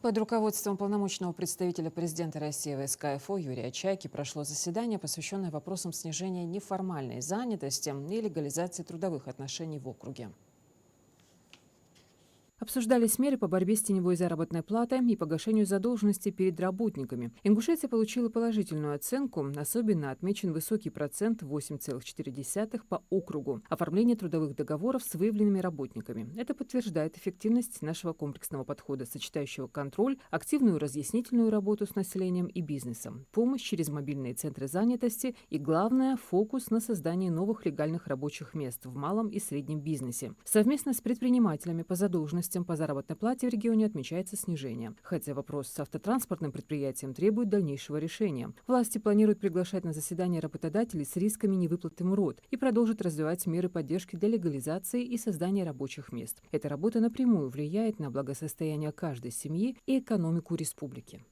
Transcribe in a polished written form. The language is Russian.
Под руководством полномочного представителя президента России в СКФО Юрия Чайки прошло заседание, посвященное вопросам снижения неформальной занятости и легализации трудовых отношений в округе. Обсуждались меры по борьбе с теневой заработной платой и погашению задолженности перед работниками. Ингушетия получила положительную оценку, особенно отмечен высокий процент 8,4 по округу оформления трудовых договоров с выявленными работниками. Это подтверждает эффективность нашего комплексного подхода, сочетающего контроль, активную разъяснительную работу с населением и бизнесом, помощь через мобильные центры занятости и, главное, фокус на создании новых легальных рабочих мест в малом и среднем бизнесе. Совместно с предпринимателями по задолженности по заработной плате в регионе отмечается снижение. Хотя вопрос с автотранспортным предприятием требует дальнейшего решения. Власти планируют приглашать на заседание работодателей с рисками невыплаты МРОТ и продолжат развивать меры поддержки для легализации и создания рабочих мест. Эта работа напрямую влияет на благосостояние каждой семьи и экономику республики.